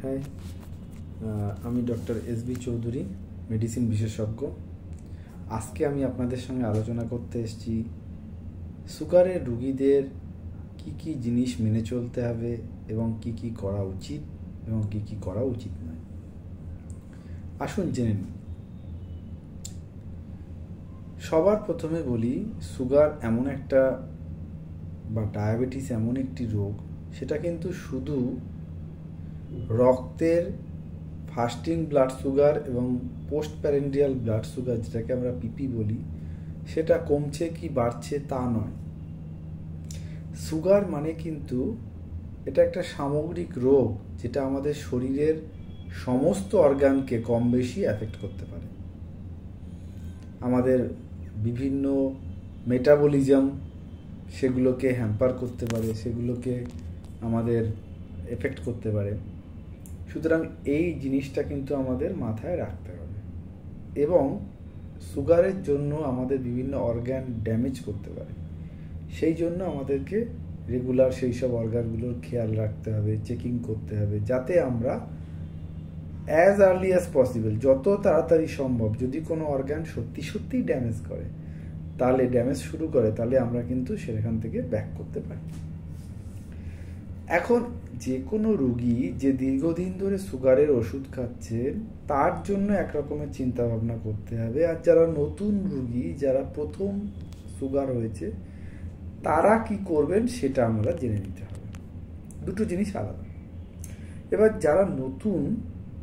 High, আমি doctor SB. Chowdhury, medicine বিশেষজ্ঞ। আজকে আমি আপনাদের সঙ্গে আলোচনা করতে এসেছি সুগারের রোগীদের কি কি জিনিস মেনে চলতে হবে এবং কি কি করা উচিত এবং কি কি করা উচিত নয়। আসুন জেনে নিন। সবার প্রথমে বলি, সুগার এমন একটা বা ডায়াবেটিস এমন একটি রোগ, সেটা কিন্তু শুধু রক্তের ফাস্টিং ব্লাড সুগার এবং পোস্ট প্যারেন্ডিয়াল ব্লাড সুগার, যেটাকে আমরা পিপি বলি, সেটা কমছে কি বাড়ছে তা নয়। সুগার মানে কিন্তু এটা একটা সামগ্রিক রোগ, যেটা আমাদের শরীরের সমস্ত অর্গানকে কম বেশি এফেক্ট করতে পারে। আমাদের বিভিন্ন মেটাবলিজম সেগুলোকে হ্যাম্পার করতে পারে, সেগুলোকে আমাদের এফেক্ট করতে পারে। সুতরাং এই জিনিসটা কিন্তু আমাদের মাথায় রাখতে হবে। এবং সুগারের জন্য আমাদের বিভিন্ন অর্গান ড্যামেজ করতে পারে, সেই জন্য আমাদেরকে রেগুলার সেই সব অর্গানগুলোর খেয়াল রাখতে হবে, চেকিং করতে হবে, যাতে আমরা অ্যাজ আর্লি অ্যাজ পসিবল, যত তাড়াতাড়ি সম্ভব, যদি কোনো অর্গান সত্যি সত্যিই ড্যামেজ করে, তাহলে ড্যামেজ শুরু করে, তাহলে আমরা কিন্তু সেখান থেকে ব্যাক করতে পারি। এখন যে কোনো রোগী যে দীর্ঘদিন ধরে সুগারের ওষুধ খাচ্ছেন, তার জন্য একরকমের চিন্তা ভাবনা করতে হবে। আর যারা নতুন রোগী, যারা প্রথম সুগার হয়েছে, তারা কি করবেন সেটা আমরা জেনে নিতে হবে। দুটো জিনিস আলাদা। এবার যারা নতুন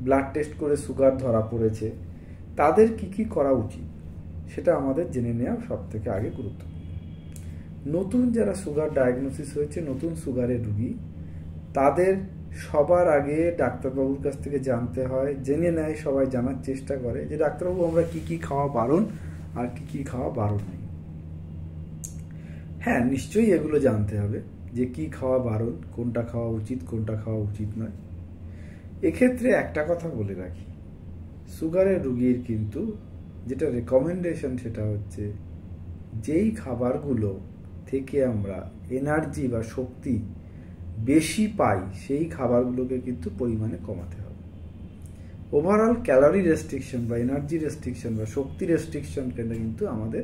ব্লাড টেস্ট করে সুগার ধরা পড়েছে, তাদের কি কি করা উচিত সেটা আমাদের জেনে নেওয়া সব থেকে আগে গুরুত্বপূর্ণ। নতুন যারা সুগার ডায়াগনোসিস হয়েছে, নতুন সুগারের রোগী, তাদের সবার আগে ডাক্তারবাবুর কাছ থেকে জানতে হয়, জেনে নেয়, সবাই জানার চেষ্টা করে যে ডাক্তারবাবু আমরা কি কি খাওয়া বারণ আর কি কি খাওয়া বারণ নেই। হ্যাঁ, নিশ্চয়ই এগুলো জানতে হবে যে কি খাওয়া বারণ, কোনটা খাওয়া উচিত, কোনটা খাওয়া উচিত নয়। এক্ষেত্রে একটা কথা বলে রাখি, সুগারের রোগীর কিন্তু যেটা রেকমেন্ডেশন সেটা হচ্ছে, যেই খাবারগুলো থেকে আমরা এনার্জি বা শক্তি বেশি পাই, সেই খাবারগুলোকে কিন্তু পরিমাণে কমাতে হবে। ওভারঅল ক্যালোরি রেস্ট্রিকশন বা এনার্জি রেস্ট্রিকশন বা শক্তি রেস্ট্রিকশন কিন্তু আমাদের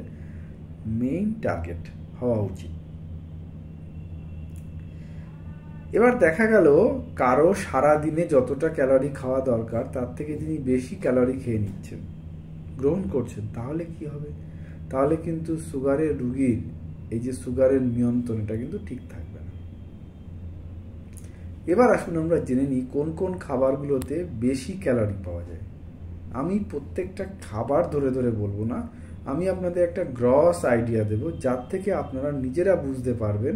মেইন টার্গেট হওয়া উচিত। এবার দেখা গেল কারো সারা দিনে যতটা ক্যালোরি খাওয়া দরকার, তার থেকে তিনি বেশি ক্যালোরি খেয়ে নিচ্ছেন, গ্রহণ করছেন, তাহলে কি হবে? তাহলে কিন্তু সুগারের রোগীর এই যে সুগারের নিয়ন্ত্রণ, এটা কিন্তু ঠিক থাকবে না। এবার আসুন আমরা জেনে নিই কোন কোন খাবারগুলোতে বেশি ক্যালোরি পাওয়া যায়। আমি প্রত্যেকটা খাবার ধরে ধরে বলবো না, আমি আপনাদের একটা গ্রস আইডিয়া দেব, যার থেকে আপনারা নিজেরা বুঝতে পারবেন,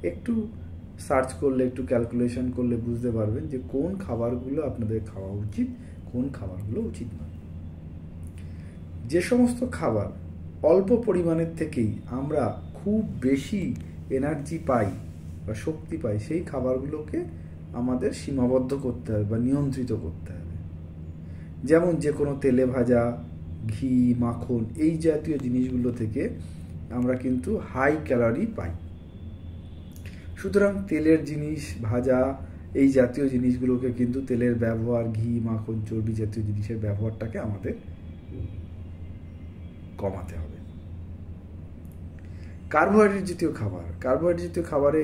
একটু সার্চ করলে, একটু ক্যালকুলেশন করলে বুঝতে পারবেন যে কোন খাবারগুলো আপনাদের খাওয়া উচিত, কোন খাবারগুলো উচিত নয়। যে সমস্ত খাবার অল্প পরিমাণের থেকেই আমরা খুব বেশি এনার্জি পাই বা শক্তি পাই, সেই খাবারগুলোকে আমাদের সীমাবদ্ধ করতে হবে বা নিয়ন্ত্রিত করতে হবে। যেমন যে কোনো তেলে ভাজা, ঘি, মাখন, এই জাতীয় জিনিসগুলো থেকে আমরা কিন্তু হাই ক্যালোরি পাই। সুতরাং তেলের জিনিস, ভাজা, এই জাতীয় জিনিসগুলোকে কিন্তু, তেলের ব্যবহার, ঘি, মাখন, চর্বি জাতীয় জিনিসের ব্যবহারটাকে আমাদের কমাতে হবে। কার্বোহাইড্রেট জাতীয় খাবার, কার্বোহাইড্রেট জাতীয় খাবারে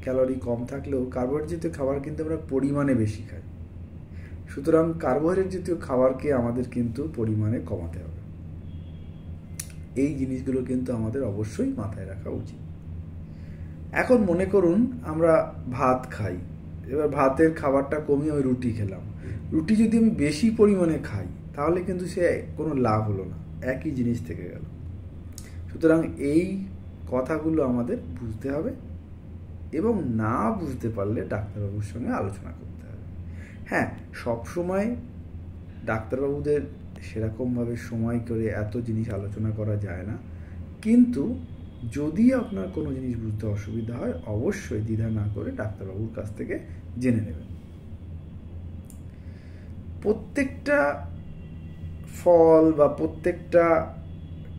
ক্যালোরি কম থাকলেও কার্বোহাইড্রেট জাতীয় খাবার কিন্তু আমরা পরিমাণে বেশি খাই। সুতরাং কার্বোহাইড্রেট জাতীয় খাবারকে আমাদের কিন্তু পরিমাণে কমাতে হবে। এই জিনিসগুলো কিন্তু আমাদের অবশ্যই মাথায় রাখা উচিত। এখন মনে করুন আমরা ভাত খাই, এবার ভাতের খাবারটা কমিয়ে ওই রুটি খেলাম। রুটি যদি আমি বেশি পরিমাণে খাই, তাহলে কিন্তু সে কোনো লাভ হলো না, একই জিনিস থেকে গেল। সুতরাং এই কথাগুলো আমাদের বুঝতে হবে, এবং না বুঝতে পারলে ডাক্তারবাবুর সঙ্গে আলোচনা করতে হবে। হ্যাঁ, সবসময় ডাক্তারবাবুদের সেরকমভাবে সময় করে এত জিনিস আলোচনা করা যায় না, কিন্তু যদি আপনার কোনো জিনিস বুঝতে অসুবিধা হয়, অবশ্যই দ্বিধা না করে ডাক্তারবাবুর কাছ থেকে জেনে নেবেন। প্রত্যেকটা ফল বা প্রত্যেকটা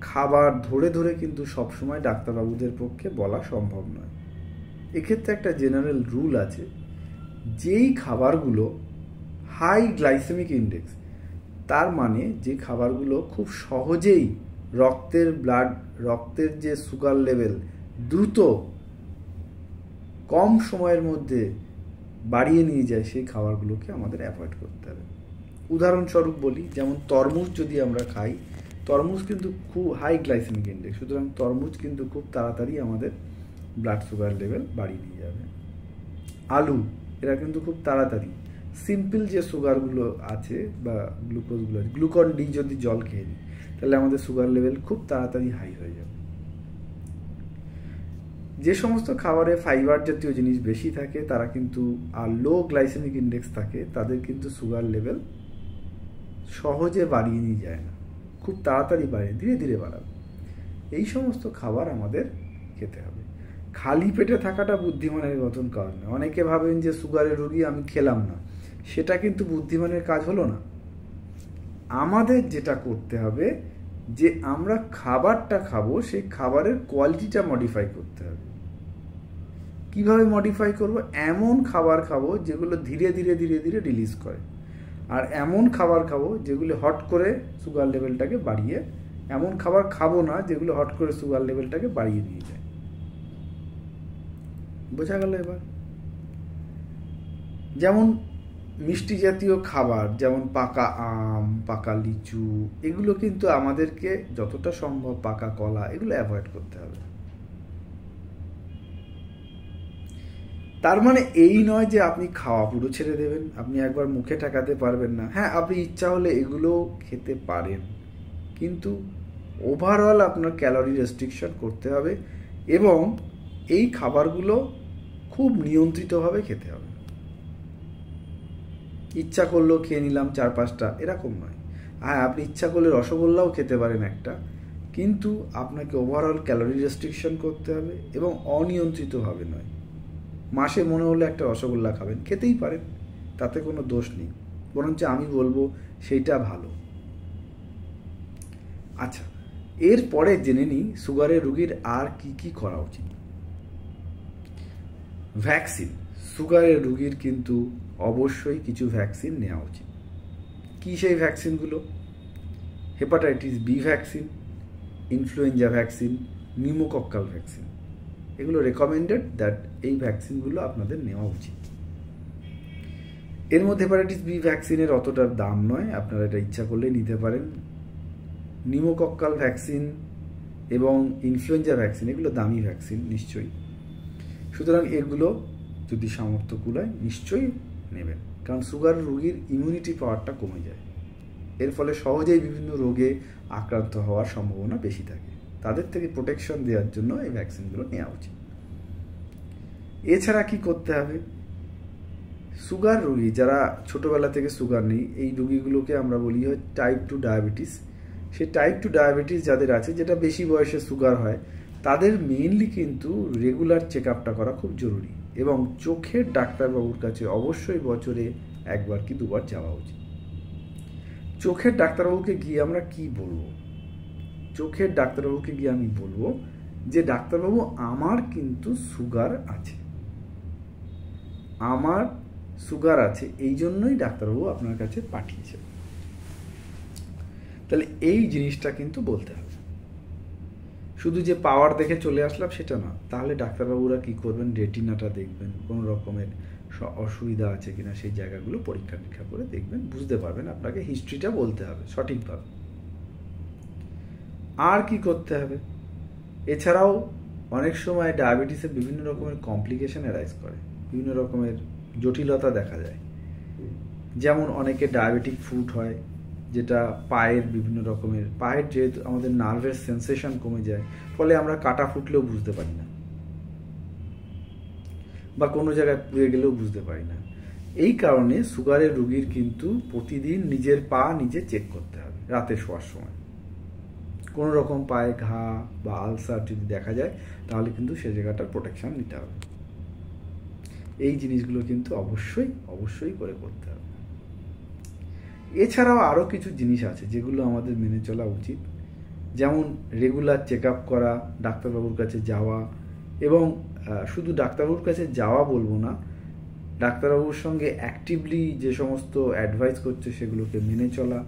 খাবার ধরে ধরে কিন্তু সবসময় ডাক্তারবাবুদের পক্ষে বলা সম্ভব নয়। এক্ষেত্রে একটা জেনারেল রুল আছে, যেই খাবারগুলো হাই গ্লাইসেমিক ইন্ডেক্স, তার মানে যে খাবারগুলো খুব সহজেই রক্তের যে সুগার লেভেল দ্রুত কম সময়ের মধ্যে বাড়িয়ে নিয়ে যায়, সেই খাবারগুলোকে আমাদের অ্যাভয়েড করতে হবে। উদাহরণস্বরূপ বলি, যেমন তরমুজ যদি আমরা খাই, তরমুজ কিন্তু খুব হাই গ্লাইসেমিক ইন্ডেক্স, সুতরাং তরমুজ কিন্তু খুব তাড়াতাড়ি আমাদের ব্লাড সুগার লেভেল বাড়িয়ে নিয়ে যাবে। আলু, এরা কিন্তু খুব তাড়াতাড়ি সিম্পল যে সুগারগুলো আছে বা গ্লুকোজগুলো আছে, গ্লুকন ডি যদি জল খেয়ে নিই তাহলে আমাদের সুগার লেভেল খুব তাড়াতাড়ি হাই হয়ে যাবে। যে সমস্ত খাবারে ফাইবার জাতীয় জিনিস বেশি থাকে তারা কিন্তু আর লো গ্লাইসেমিক ইন্ডেক্স থাকে, তাদের কিন্তু সুগার লেভেল সহজে বাড়িয়ে নিয়ে যায় না, খুব তাড়াতাড়ি বাড়ে, ধীরে ধীরে বাড়াবে। এই সমস্ত খাবার আমাদের খেতে হবে। খালি পেটে থাকাটা বুদ্ধিমানের মতন কাজ না। অনেকে ভাবেন যে সুগারের রোগী, আমি খেলাম না, সেটা কিন্তু বুদ্ধিমানের কাজ হলো না। আমাদের যেটা করতে হবে যে আমরা খাবারটা খাবো, সেই খাবারের কোয়ালিটিটা মডিফাই করতে হবে। কিভাবে মডিফাই করব? এমন খাবার খাবো যেগুলো ধীরে ধীরে ধীরে ধীরে রিলিজ করে, আর এমন খাবার খাবো যেগুলো হট করে সুগার লেভেলটাকে বাড়িয়ে, এমন খাবার খাবো না যেগুলো হট করে সুগার লেভেলটাকে বাড়িয়ে নিয়ে যায়। বোঝা গেল এবার? যেমন মিষ্টি জাতীয় খাবার, যেমন পাকা আম, পাকা লিচু, এগুলো কিন্তু আমাদেরকে যতটা সম্ভব, পাকা কলা, এগুলো অ্যাভয়েড করতে হবে। তার মানে এই নয় যে আপনি খাওয়া পুরো ছেড়ে দেবেন, আপনি একবার মুখে ঠেকাতে পারবেন না। হ্যাঁ, আপনি ইচ্ছা হলে এগুলো খেতে পারেন, কিন্তু ওভারঅল আপনার ক্যালোরি রেস্ট্রিকশন করতে হবে এবং এই খাবারগুলো খুব নিয়ন্ত্রিতভাবে খেতে হবে। ইচ্ছা করলেও খেয়ে নিলাম 4-5টা, এরকম নয়। হ্যাঁ, আপনি ইচ্ছা করলে রসগোল্লাও খেতে পারেন একটা, কিন্তু আপনাকে ওভারঅল ক্যালোরি রেস্ট্রিকশন করতে হবে এবং অনিয়ন্ত্রিতভাবে নয়। মাসে মনে হলে একটা রসগোল্লা খাবেন, খেতেই পারেন, তাতে কোনো দোষ নেই, বরঞ্চ আমি বলবো সেইটা ভালো। আচ্ছা, এরপরে জেনে নিই সুগারের রোগীর আর কি কি করা উচিত। ভ্যাকসিন, সুগারের রোগীর কিন্তু অবশ্যই কিছু ভ্যাকসিন নেওয়া উচিত। কি সেই ভ্যাকসিনগুলো? Hepatitis B vaccine, influenza vaccine, pneumococcal vaccine, এগুলো রেকমেন্ডেড দ্যাট এই ভ্যাকসিনগুলো আপনাদের নেওয়া উচিত। এর মধ্যে হেপাটাইটিস বি ভ্যাকসিনের অতটা দাম নয়, আপনারা এটা ইচ্ছা করলে নিতে পারেন। নিউমোকক্কাল ভ্যাকসিন এবং ইনফ্লুয়েঞ্জা ভ্যাকসিন, এগুলো দামি ভ্যাকসিন নিশ্চয়ই, সুতরাং এগুলো যদি সামর্থ্য কুলায় নিশ্চয়ই নেবেন, কারণ সুগার রোগীর ইমিউনিটি পাওয়ারটা কমে যায়, এর ফলে সহজেই বিভিন্ন রোগে আক্রান্ত হওয়ার সম্ভাবনা বেশি থাকে। তাদের থেকে প্রোটেকশন দেওয়ার জন্য এই ভ্যাকসিনগুলো নেওয়া উচিত। এছাড়া কি করতে হবে? সুগার রোগী যারা ছোটোবেলা থেকে সুগার নেই, এই রোগীগুলোকে আমরা বলি হয় টাইপ 2 ডায়াবেটিস। সেই টাইপ 2 ডায়াবেটিস যাদের আছে, যেটা বেশি বয়সে সুগার হয়, তাদের মেইনলি কিন্তু রেগুলার চেক আপটা করা খুব জরুরি এবং চোখের ডাক্তারবাবুর কাছে অবশ্যই বছরে 1বার কি 2বার যাওয়া উচিত। চোখের ডাক্তারবাবুকে গিয়ে আমরা কি বলবো? চোখের ডাক্তারবাবুকে গিয়ে আমি বলবো যে ডাক্তারবাবু, আমার কিন্তু সুগার আছে, আমার সুগার আছে, এই জন্যই ডাক্তারবাবু আপনার কাছে পাঠিয়েছে। তাহলে এই জিনিসটা কিন্তু বলতে হবে। শুধু যে পাওয়ার দেখে চলে আসলাম সেটা না, তাহলে ডাক্তারবাবুরা কি করবেন? রেটিনাটা দেখবেন, কোনো রকমের অসুবিধা আছে কিনা সেই জায়গাগুলো পরীক্ষা নিরীক্ষা করে দেখবেন, বুঝতে পারবেন। আপনাকে হিস্ট্রিটা বলতে হবে সঠিকভাবে। আর কি করতে হবে? এছাড়াও অনেক সময় ডায়াবেটিসের বিভিন্ন রকমের কমপ্লিকেশন অ্যারাইজ করে, বিভিন্ন রকমের জটিলতা দেখা যায়। যেমন অনেকে ডায়াবেটিক ফুট হয়, যেটা পায়ের বিভিন্ন রকমের, পায়ের যেহেতু আমাদের নার্ভের সেন্সেশন কমে যায়, ফলে আমরা কাটা ফুটলেও বুঝতে পারি না, বা কোনো জায়গায় পুড়ে গেলেও বুঝতে পারি না। এই কারণে সুগারের রোগীর কিন্তু প্রতিদিন নিজের পা নিজে চেক করতে হবে রাতে শোয়ার সময়। কোনো রকম পায়ে ঘা বা আলসার যদি দেখা যায়, তাহলে কিন্তু সে জায়গাটার প্রোটেকশন নিতে হবে। এই জিনিসগুলো কিন্তু অবশ্যই করে করতে হবে। এছাড়াও আরও কিছু জিনিস আছে যেগুলো আমাদের মেনে চলা উচিত, যেমন রেগুলার চেক আপ করা, ডাক্তারবাবুর কাছে যাওয়া, এবং শুধু ডাক্তারবাবুর কাছে যাওয়া বলবো না, ডাক্তারবাবুর সঙ্গে অ্যাক্টিভলি যে সমস্ত অ্যাডভাইস করছে সেগুলোকে মেনে চলা,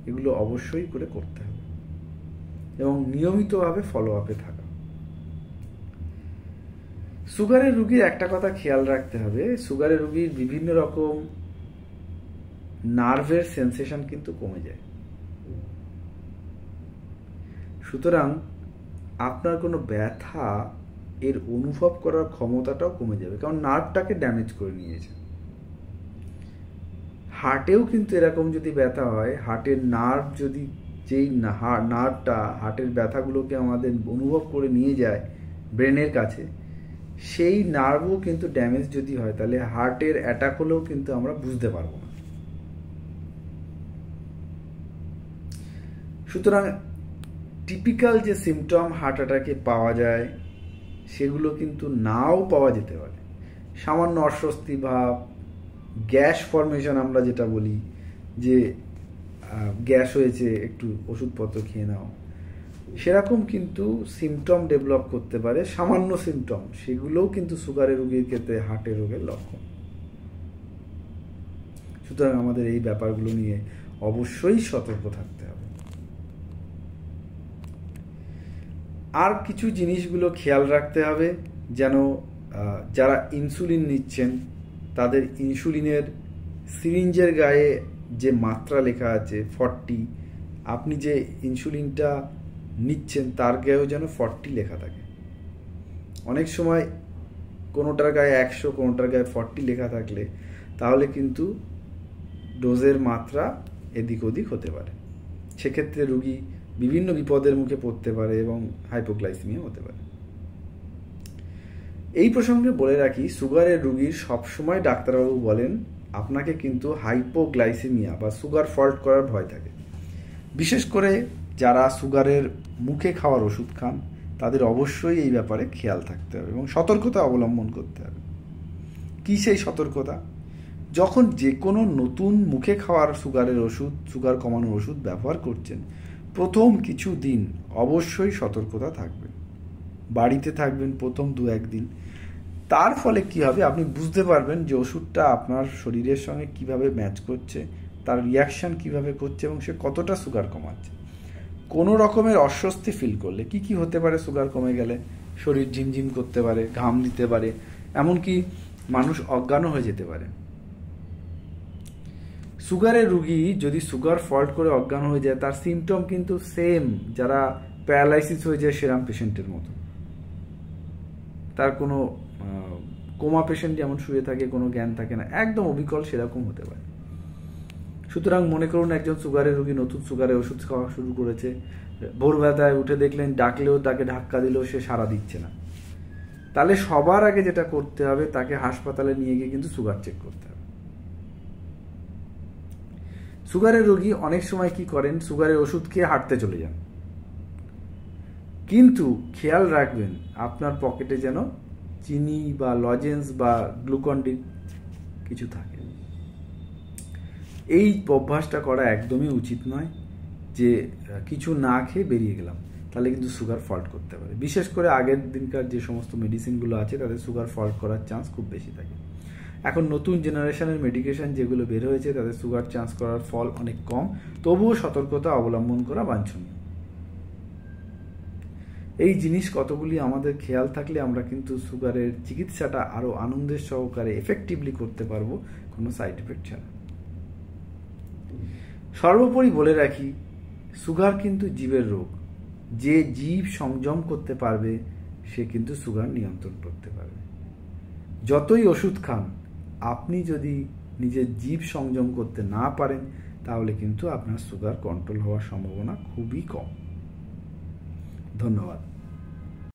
এগুলো অবশ্যই করে করতে হবে এবং নিয়মিতভাবে ফলো আপে থাকা। সুগারের রুগীর একটা কথা খেয়াল রাখতে হবে, সুগারের রুগীর বিভিন্ন রকম নার্ভের সেন্সেশন কিন্তু কমে যায়। সুতরাং আপনার কোনো ব্যথা এর অনুভব করার ক্ষমতাটাও কমে যাবে, কারণ নার্ভটাকে ড্যামেজ করে নিয়েছে। হার্টেও কিন্তু এরকম যদি ব্যথা হয়, হার্টের নার্ভ যদি, যেই নার্ভটা হার্টের ব্যথাগুলোকে আমাদের অনুভব করে নিয়ে যায় ব্রেনের কাছে, সেই নার্ভও কিন্তু ড্যামেজ যদি হয়, তাহলে হার্টের অ্যাটাক হলেও কিন্তু আমরা বুঝতে পারবো না। সুতরাং টিপিক্যাল যে সিমটম হার্ট অ্যাটাকে পাওয়া যায় সেগুলো কিন্তু নাও পাওয়া যেতে পারে। সামান্য অস্বস্তি ভাব, গ্যাস ফর্মেশন আমরা যেটা বলি, যে গ্যাস হয়েছে একটু ওষুধপত্র খেয়ে নাও, সেরকম কিন্তু সিমটম ডেভেলপ করতে পারে, সামান্য সিমটম, সেগুলোও কিন্তু সুগারের রোগীর ক্ষেত্রে হার্টের রোগের লক্ষণ। সুতরাং আমাদের এই ব্যাপারগুলো নিয়ে অবশ্যই সতর্ক থাকতে হবে। আর কিছু জিনিসগুলো খেয়াল রাখতে হবে, যেন যারা ইনসুলিন নিচ্ছেন তাদের ইনসুলিনের সিরিঞ্জের গায়ে যে মাত্রা লেখা আছে 40, আপনি যে ইনসুলিনটা নিচ্ছেন তার গায়েও যেন 40 লেখা থাকে। অনেক সময় কোনোটার গায়ে 100, কোনোটার গায়ে 40 লেখা থাকলে তাহলে কিন্তু ডোজের মাত্রা এদিক ওদিক হতে পারে। সেক্ষেত্রে রুগী বিভিন্ন বিপদের মুখে পড়তে পারে এবং হাইপোগ্লাইসেমিয়া হতে পারে। এই প্রসঙ্গে বলে রাখি, সুগারের রুগীর সবসময় ডাক্তারবাবু বলেন আপনাকে কিন্তু হাইপোগ্লাইসেমিয়া বা সুগার ফল্ট করার ভয় থাকে। বিশেষ করে যারা সুগারের মুখে খাওয়ার ওষুধ খান তাদের অবশ্যই এই ব্যাপারে খেয়াল থাকতে হবে এবং সতর্কতা অবলম্বন করতে হবে। কী সেই সতর্কতা? যখন যে কোনো নতুন মুখে খাওয়ার সুগারের ওষুধ, সুগার কমানোর ওষুধ ব্যবহার করছেন, প্রথম কিছু দিন অবশ্যই সতর্কতা থাকবেন, বাড়িতে থাকবেন প্রথম 2-1 দিন। তার ফলে কি হবে, আপনি বুঝতে পারবেন যে ওষুধটা আপনার শরীরের সঙ্গে কিভাবে ম্যাচ করছে, তার রিয়াকশান কিভাবে করছে এবং সে কতটা সুগার কমাচ্ছে। কোনো রকমের অস্বস্তি ফিল করলে কি হতে পারে, সুগার কমে গেলে শরীর ঝিমঝিম করতে পারে, ঘাম দিতে পারে, এমনকি মানুষ অজ্ঞানও হয়ে যেতে পারে। সুগারের রুগী যদি সুগার ফল্ট করে অজ্ঞান হয়ে যায়, তার সিমটম কিন্তু সেম যারা প্যারালাইসিস হয়ে যায় সেরাম পেশেন্টের মতো। তার কোনো কোমা পেশেন্ট যেমন শুয়ে থাকে, কোনো জ্ঞান থাকে না, একদম অবিকল সেরকম হতে পারে। সুতরাং মনে করুন একজন সুগারের রুগী নতুন সুগারের ওষুধ খাওয়া শুরু করেছে, ভোরবেলায় উঠে দেখলেন ডাকলেও তাকে ধাক্কা দিলেও সে সাড়া দিচ্ছে না, তাহলে সবার আগে যেটা করতে হবে তাকে হাসপাতালে নিয়ে গিয়ে কিন্তু সুগার চেক করতে হবে। সুগারের রোগী অনেক সময় কি করেন, সুগারের ওষুধ খেয়ে হাঁটতে চলে যান, কিন্তু খেয়াল রাখবেন আপনার পকেটে যেন চিনি বা লজেন্স বা গ্লুকন-ডি কিছু থাকে। এই অভ্যাসটা করা একদমই উচিত নয় যে কিছু না খেয়ে বেরিয়ে গেলাম, তাহলে কিন্তু সুগার ফল্ট করতে পারে। বিশেষ করে আগের দিনকার যে সমস্ত মেডিসিনগুলো আছে তাদের সুগার ফল্ট করার চান্স খুব বেশি থাকে। এখন নতুন জেনারেশনের মেডিকেশন যেগুলো বের হয়েছে তাদের সুগার চান্স করার ফল অনেক কম, তবুও সতর্কতা অবলম্বন করা বাঞ্ছনীয়। এই জিনিস কতগুলি আমাদের খেয়াল থাকলে আমরা কিন্তু সুগারের চিকিৎসাটা আরও আনন্দের সহকারে এফেক্টিভলি করতে পারবো, কোনো সাইড এফেক্ট ছাড়া। সর্বোপরি বলে রাখি, সুগার কিন্তু জীবের রোগ। যে জীব সংযম করতে পারবে সে কিন্তু সুগার নিয়ন্ত্রণ করতে পারবে। যতই ওষুধ খান, আপনি যদি নিজের জীব সংযম করতে না পারেন তাহলে কিন্তু আপনার সুগার কন্ট্রোল হওয়ার সম্ভাবনা খুবই কম। ধন্যবাদ।